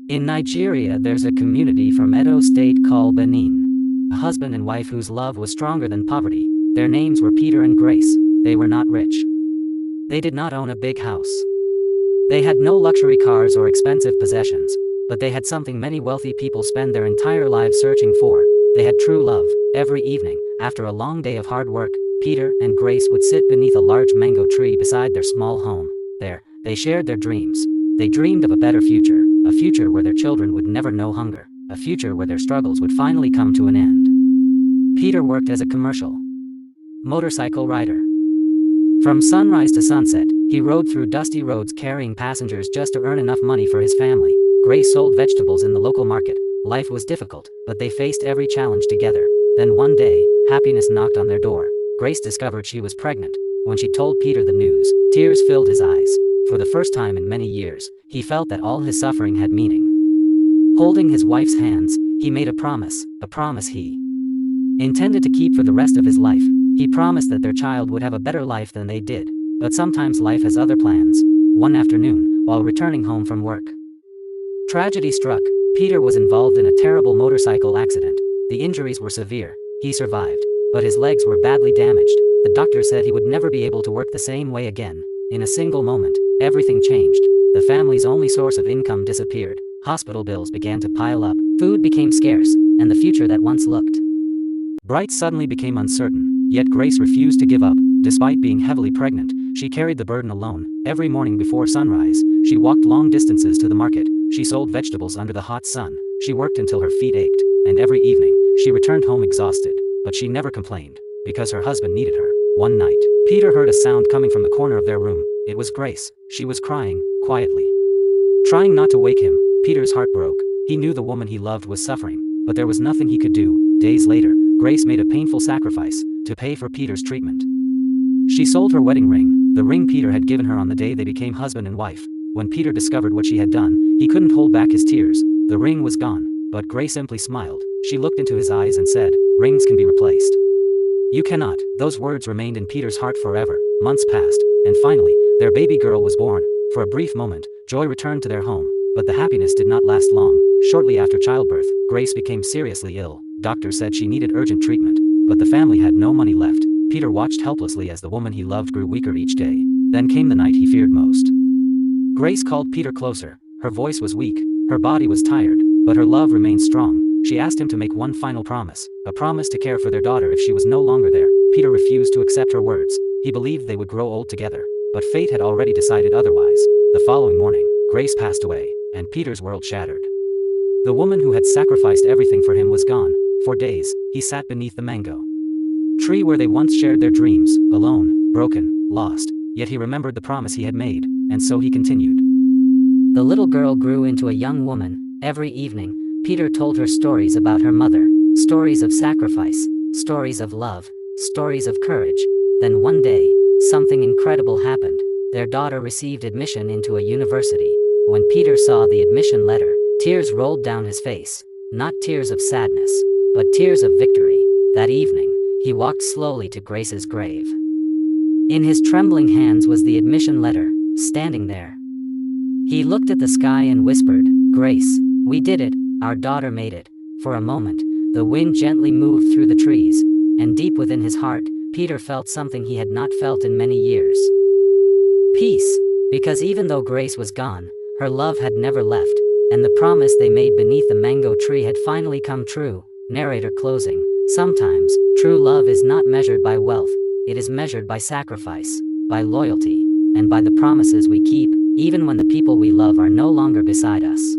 In Nigeria, there's a community from Edo State called Benin. A husband and wife whose love was stronger than poverty. Their names were Peter and Grace. They were not rich. They did not own a big house. They had no luxury cars or expensive possessions, but they had something many wealthy people spend their entire lives searching for. They had true love. Every evening, after a long day of hard work, Peter and Grace would sit beneath a large mango tree beside their small home. There, they shared their dreams. They dreamed of a better future, a future where their children would never know hunger, a future where their struggles would finally come to an end. Peter worked as a commercial motorcycle rider. From sunrise to sunset, he rode through dusty roads carrying passengers just to earn enough money for his family. Grace sold vegetables in the local market. Life was difficult, but they faced every challenge together. Then one day, happiness knocked on their door. Grace discovered she was pregnant. When she told Peter the news, tears filled his eyes. For the first time in many years, he felt that all his suffering had meaning. Holding his wife's hands, he made a promise he intended to keep for the rest of his life. He promised that their child would have a better life than they did. But sometimes life has other plans. One afternoon, while returning home from work, tragedy struck. Peter was involved in a terrible motorcycle accident. The injuries were severe. He survived, but his legs were badly damaged. The doctor said he would never be able to work the same way again. In a single moment, everything changed. The family's only source of income disappeared. Hospital bills began to pile up. Food became scarce, and the future that once looked bright suddenly became uncertain. Yet Grace refused to give up. Despite being heavily pregnant, she carried the burden alone. Every morning before sunrise, she walked long distances to the market. She sold vegetables under the hot sun. She worked until her feet ached, and every evening, she returned home exhausted. But she never complained, because her husband needed her. One night, Peter heard a sound coming from the corner of their room. It was Grace. She was crying, quietly. Trying not to wake him, Peter's heart broke. He knew the woman he loved was suffering, but there was nothing he could do. Days later, Grace made a painful sacrifice to pay for Peter's treatment. She sold her wedding ring, the ring Peter had given her on the day they became husband and wife. When Peter discovered what she had done, he couldn't hold back his tears. The ring was gone, but Grace simply smiled. She looked into his eyes and said, "Rings can be replaced. You cannot." Those words remained in Peter's heart forever. Months passed, and finally, their baby girl was born. For a brief moment, joy returned to their home, but the happiness did not last long. Shortly after childbirth, Grace became seriously ill. Doctors said she needed urgent treatment, but the family had no money left. Peter watched helplessly as the woman he loved grew weaker each day. Then came the night he feared most. Grace called Peter closer. Her voice was weak, her body was tired, but her love remained strong. She asked him to make one final promise, a promise to care for their daughter if she was no longer there. Peter refused to accept her words. He believed they would grow old together, but fate had already decided otherwise. The following morning, Grace passed away, and Peter's world shattered. The woman who had sacrificed everything for him was gone. For days, he sat beneath the mango tree where they once shared their dreams, alone, broken, lost. Yet he remembered the promise he had made, and so he continued. The little girl grew into a young woman. Every evening, Peter told her stories about her mother, stories of sacrifice, stories of love, stories of courage. Then one day, something incredible happened. Their daughter received admission into a university. When Peter saw the admission letter, tears rolled down his face. Not tears of sadness, but tears of victory. That evening, he walked slowly to Grace's grave. In his trembling hands was the admission letter, standing there. He looked at the sky and whispered, "Grace, we did it, our daughter made it." For a moment, the wind gently moved through the trees, and deep within his heart, Peter felt something he had not felt in many years. Peace, because even though Grace was gone, her love had never left, and the promise they made beneath the mango tree had finally come true. Narrator closing. Sometimes, true love is not measured by wealth. It is measured by sacrifice, by loyalty, and by the promises we keep, even when the people we love are no longer beside us.